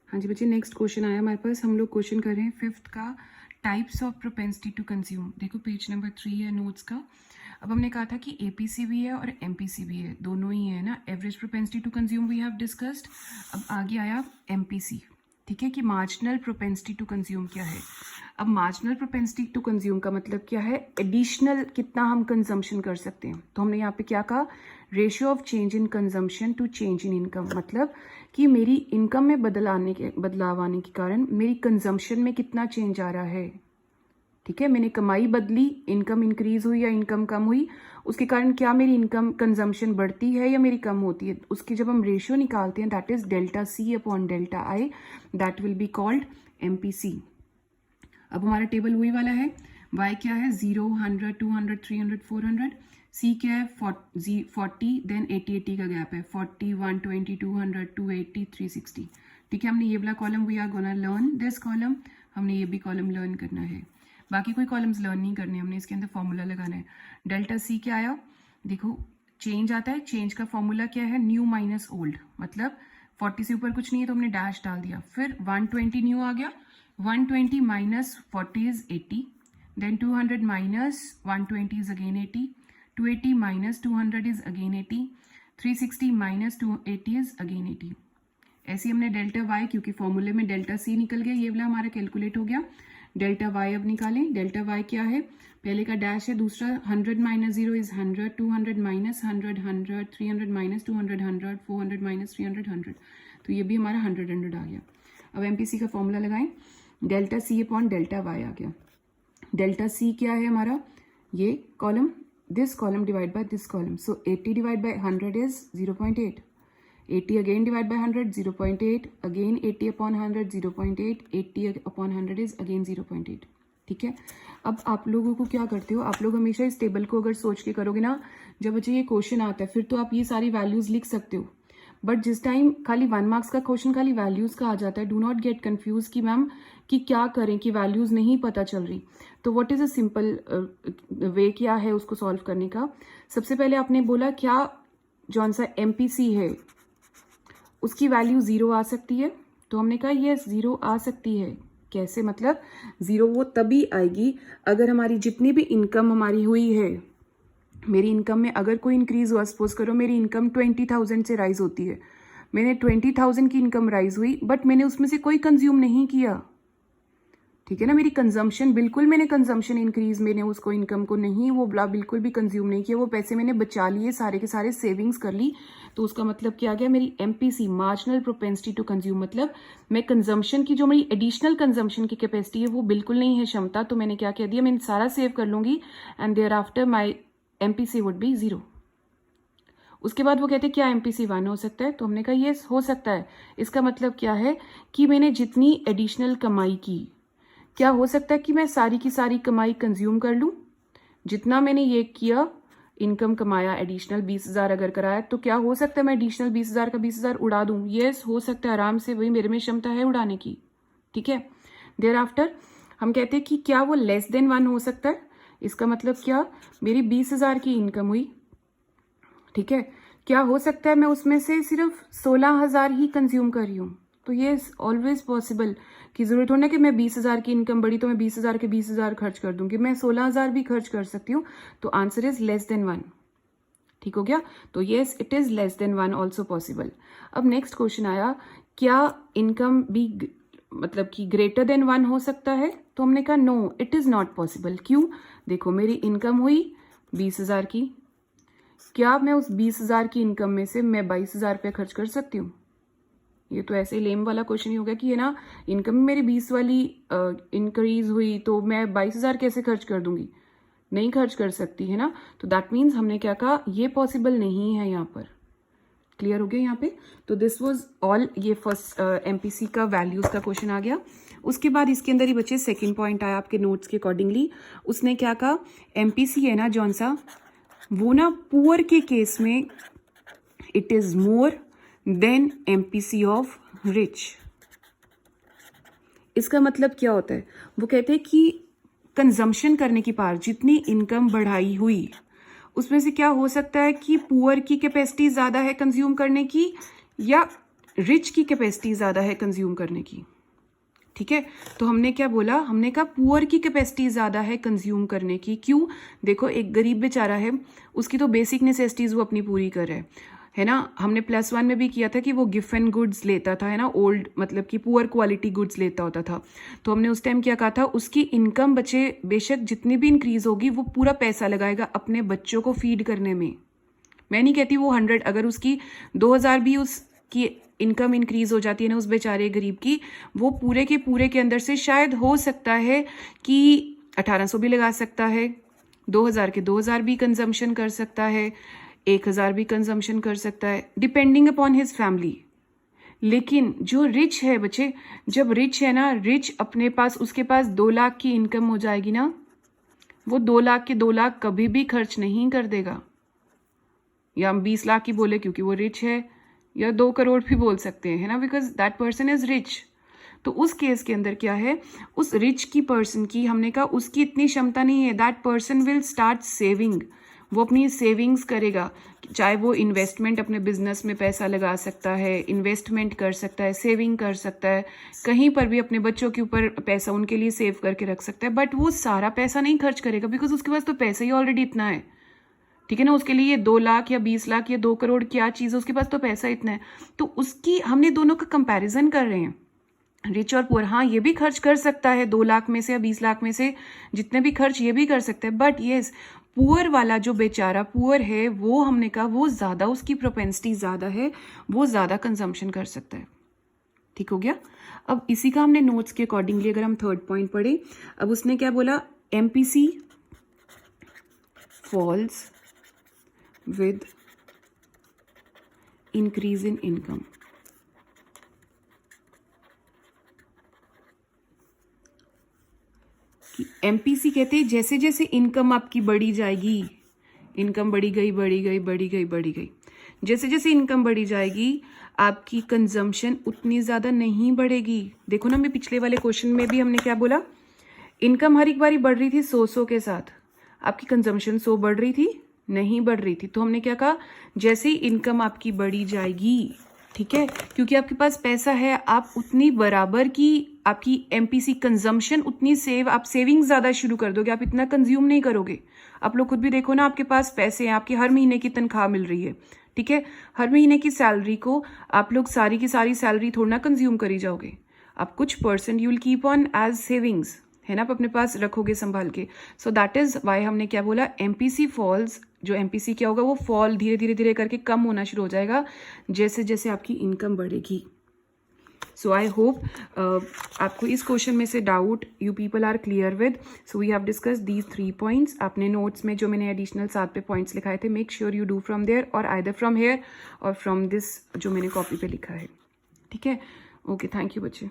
हाँ जी बच्चे, next question आया हमारे पास। हम लोग क्वेश्चन कर रहे हैं 5th का, types of propensity to consume. देखो पेज नंबर 3 है नोट्स का। अब हमने कहा था कि एपीसी भी है और एमपीसी भी है, दोनों ही है ना। Average propensity to consume we have discussed. अब आगे आया एमपीसी, ठीक है, कि मार्जिनल प्रोपेंसिटी टू कंज्यूम क्या है। अब मार्जिनल प्रोपेंसिटी टू कंज्यूम का मतलब क्या है, एडिशनल कितना हम कंजम्पशन कर सकते हैं। तो हमने यहाँ पे क्या कहा, ratio of change in consumption to change in income, मतलब कि मेरी इनकम में बदलाव आने के कारण मेरी कंजम्पशन में कितना चेंज आ रहा है। ठीक है, मैंने कमाई बदली, इनकम इंक्रीज हुई या इनकम कम हुई, उसके कारण क्या मेरी इनकम कंजम्पशन बढ़ती है या मेरी कम होती है। उसकी जब हम रेशियो निकालते हैं, that is delta C upon delta I, that will be called MPC. अब हमारा टेबल वही वाला है। y क्या है, 0, 100, 200, 300, 400। c क्या है, 40, देन 80 का गैप है, 40, 120, 200, 280, 360। ठीक है, हमने ये वाला column we are gonna learn this column, हमने ये भी कॉलम लर्न करना है। बाकी कोई कॉलम्स लर्न नहीं करने, हमने इसके अंदर फॉर्मूला लगाना है। डेल्टा सी क्या आया, देखो चेंज आता है, चेंज का फॉर्मूला क्या है, न्यू माइनस ओल्ड, मतलब 40 से ऊपर कुछ नहीं है तो हमने डैश डाल दिया। फिर 120 न्यू आ गया, 120 minus 40 is 80, then 200 minus 120 is again 80, 280 minus 200 is again 80, 360 minus 280 is again 80। ऐसे हमने डेल्टा वाई, क्योंकि फॉर्मूले में डेल्टा सी निकल गया, ये वाला हमारा कैलकुलेट हो गया। डेल्टा वाई अब निकालें। डेल्टा वाई क्या है, पहले का डैश है, दूसरा 100 minus 0 is 100, 200 minus 100 100, 300 minus 200 100, 400 minus 300 100। तो ये भी हमारा 100 100 आ गया। अब एमपीसी का फॉर्मूला लगाएं, delta C upon delta Y आ गया। डेल्टा सी क्या है हमारा, ये column, this column divide by this column, so 80 divide by 100 is 0.8, 80 again divide by 100 0.8, again 80 upon 100 0.8, 80 upon 100 is again 0.8। ठीक है, अब आप लोगों को क्या करते हो, आप लोग हमेशा इस टेबल को अगर सोच के करोगे ना, जब बच्चे ये क्वेश्चन आता है फिर तो आप ये सारी वैल्यूज लिख सकते हो, बट जिस टाइम खाली 1 मार्क्स का क्वेश्चन खाली वैल्यूज का आ जाता है, डू नॉट गेट कंफ्यूज कि मैम कि क्या करें, कि वैल्यूज नहीं पता चल रही। तो what is a simple way क्या है उसको सॉल्व करने का। सबसे पहले आपने बोला क्या जौन सा एमपीसी है उसकी वैल्यू 0 आ सकती है, तो हमने कहा ये 0 आ सकती है। कैसे, मतलब 0 वो तभी आएगी अगर हमारी जितनी भी इनकम हमारी हुई है, मेरी इनकम में अगर कोई इंक्रीज हुआ, सपोज करो मेरी इनकम 20,000 से राइज होती है, मैंने 20,000 की इनकम राइज हुई, बट मैंने उसमें से कोई कंज्यूम नहीं किया। ठीक है ना, मेरी कंजम्पशन बिल्कुल, मैंने कंजम्पशन इंक्रीज, मैंने उसको इनकम को नहीं वो बिल्कुल भी कंज्यूम नहीं किया, वो पैसे मैंने बचा लिए, सारे के सारे सेविंग्स कर ली। तो उसका मतलब क्या आ गया, मेरी MPC marginal propensity to consume, मतलब मैं कंजम्पशन की जो मेरी एडिशनल कंजम्पशन की कैपेसिटी है वो बिल्कुल नहीं है क्षमता, तो मैंने क्या कह दिया, मैं सारा सेव कर लूंगी and thereafter my MPC would be 0। उसके बाद वो कहते हैं क्या एमपीसी 1 हो सकता है, तो हमने कहा ये हो सकता है। इसका मतलब क्या है कि मैंने जितनी एडिशनल कमाई की, क्या हो सकता है कि मैं सारी की सारी कमाई कंज्यूम कर लूं, जितना मैंने ये किया, इनकम कमाया एडिशनल 20,000 अगर कराया, तो क्या हो सकता है मैं एडिशनल 20,000 का 20,000 उड़ा दूं। यस हो सकता है, आराम से, वही मेरे में क्षमता है उड़ाने की। ठीक है, देयर आफ्टर हम कहते हैं कि क्या वो लेस देन 1 हो सकता है। इसका मतलब क्या, मेरी 20,000 की इनकम हुई, ठीक है, क्या हो सकता है मैं उसमें से सिर्फ 16,000 ही कंज्यूम कर रही हूँ। तो ये ऑलवेज पॉसिबल, कि जरूरत होना कि मैं 20,000 की इनकम बढ़ी तो मैं 20,000 के 20,000 खर्च कर दूंगी, मैं 16,000 भी खर्च कर सकती हूँ। तो आंसर इज लेस देन 1। ठीक हो गया, तो yes it is less than 1 also possible. अब नेक्स्ट क्वेश्चन आया, क्या इनकम भी मतलब कि ग्रेटर देन 1 हो सकता है, तो हमने कहा no it is not possible. क्यों, देखो मेरी इनकम हुई 20,000 की, क्या मैं उस 20,000 की इनकम में से मैं 22,000 रुपये खर्च कर सकती हूँ। ये तो ऐसे लेम वाला क्वेश्चन ही हो गया कि ये ना इनकम में मेरी 20 वाली इंक्रीज हुई तो मैं 22,000 कैसे खर्च कर दूंगी, नहीं खर्च कर सकती है ना। तो दैट मीन्स हमने क्या कहा, ये पॉसिबल नहीं है यहाँ पर। क्लियर हो गया यहाँ पे। तो दिस वाज ऑल, ये फर्स्ट एमपीसी का वैल्यूज का क्वेश्चन आ गया। उसके बाद इसके अंदर ही बच्चे सेकेंड पॉइंट आया आपके नोट्स के अकॉर्डिंगली। उसने क्या कहा, एमपीसी है ना जौन सा, वो ना पुअर के केस में it is more than MPC of rich. इसका मतलब क्या होता है, वो कहते हैं कि कंजम्पशन करने की पावर, जितनी इनकम बढ़ाई हुई उसमें से क्या हो सकता है कि पुअर की कैपेसिटी ज्यादा है कंज्यूम करने की, या रिच की कैपेसिटी ज़्यादा है कंज्यूम करने की, ठीक है। तो हमने क्या बोला, हमने कहा पुअर की कैपेसिटी ज़्यादा है कंज्यूम करने की। क्यों? देखो एक गरीब बेचारा है, उसकी तो बेसिक नेसेसिटीज़ वो अपनी पूरी कर रहा है ना। हमने +1 में भी किया था कि वो गिफ्ट एंड गुड्स लेता था, है ना, ओल्ड मतलब कि पुअर क्वालिटी गुड्स लेता होता था। तो हमने उस टाइम क्या कहा था, उसकी इनकम बचे बेशक जितनी भी इंक्रीज होगी वो पूरा पैसा लगाएगा अपने बच्चों को फीड करने में। मैं नहीं कहती वो 100, अगर उसकी 2000 भी उसकी इनकम इंक्रीज हो जाती है ना उस बेचारे गरीब की, वो पूरे के अंदर से शायद हो सकता है कि 1800 भी लगा सकता है, 2000 के 2000 भी कंजम्पशन कर सकता है, 1000 भी कंजम्पशन कर सकता है, डिपेंडिंग अपॉन हिज फैमिली। लेकिन जो रिच है बच्चे, जब रिच है ना, रिच अपने पास, उसके पास 2 लाख की इनकम हो जाएगी ना, वो 2 लाख के 2 लाख कभी भी खर्च नहीं कर देगा। या हम 20 लाख की बोले क्योंकि वो रिच है, या 2 करोड़ भी बोल सकते हैं, है ना, because that person is rich. तो उस केस के अंदर क्या है, उस रिच की पर्सन की, हमने कहा उसकी इतनी क्षमता नहीं है, that person will start saving. वो अपनी सेविंग्स करेगा, चाहे वो इन्वेस्टमेंट अपने बिजनेस में पैसा लगा सकता है, इन्वेस्टमेंट कर सकता है, सेविंग कर सकता है, कहीं पर भी अपने बच्चों के ऊपर पैसा उनके लिए सेव करके रख सकता है। बट वो सारा पैसा नहीं खर्च करेगा, बिकॉज उसके पास तो पैसा ही ऑलरेडी इतना है, ठीक है ना। उसके लिए 2 लाख या 20 लाख या 2 करोड़ क्या चीज़ है, उसके पास तो पैसा इतना है। तो उसकी, हमने दोनों का कंपैरिजन कर रहे हैं, रिच और पुअर। हाँ, ये भी खर्च कर सकता है 2 लाख में से या 20 लाख में से, जितने भी खर्च ये भी कर सकता है। बट येस, पुअर वाला जो बेचारा पुअर है, वो हमने कहा वो ज़्यादा, उसकी प्रोपेंसिटी ज़्यादा है, वो ज़्यादा कंजम्पशन कर सकता है। ठीक हो गया। अब इसी का हमने नोट्स के अकॉर्डिंगली अगर हम थर्ड पॉइंट पढ़े, अब उसने क्या बोला, MPC falls with increase in income। MPC कहते हैं जैसे जैसे इनकम आपकी बढ़ी जाएगी, इनकम बढ़ी गई, जैसे जैसे इनकम बढ़ी जाएगी आपकी कंजम्पशन उतनी ज़्यादा नहीं बढ़ेगी। देखो ना, मैं पिछले वाले क्वेश्चन में भी हमने क्या बोला, इनकम हर एक बारी बढ़ रही थी 100 के साथ, आपकी कंजम्पशन 100 बढ़ रही थी, नहीं बढ़ रही थी। तो हमने क्या कहा, जैसे ही इनकम आपकी बढ़ी जाएगी, ठीक है, क्योंकि आपके पास पैसा है, आप उतनी बराबर की आपकी MPC कंजम्पशन उतनी आप सेविंग ज़्यादा शुरू कर दोगे, आप इतना कंज्यूम नहीं करोगे। आप लोग खुद भी देखो ना, आपके पास पैसे हैं, आपकी हर महीने की तनख्वाह मिल रही है, ठीक है, हर महीने की सैलरी को आप लोग सारी की सारी सैलरी थोड़ा ना कंज्यूम करी जाओगे, आप कुछ % you will keep on as savings, है ना, आप अपने पास रखोगे संभाल के। सो दैट इज वाई हमने क्या बोला, MPC फॉल्स, जो MPC क्या होगा, वो फॉल धीरे करके कम होना शुरू हो जाएगा जैसे जैसे आपकी इनकम बढ़ेगी। सो आई होप आपको इस क्वेश्चन में से doubt you people are clear with. So we have discuss these 3 points. आपने नोट्स में जो मैंने एडिशनल 7 पे पॉइंट्स लिखाए थे, make sure you do from there और आइदर फ्रॉम हेयर और फ्रॉम दिस जो मैंने कॉपी पे लिखा है, ठीक है। ओके, थैंक यू बच्चे।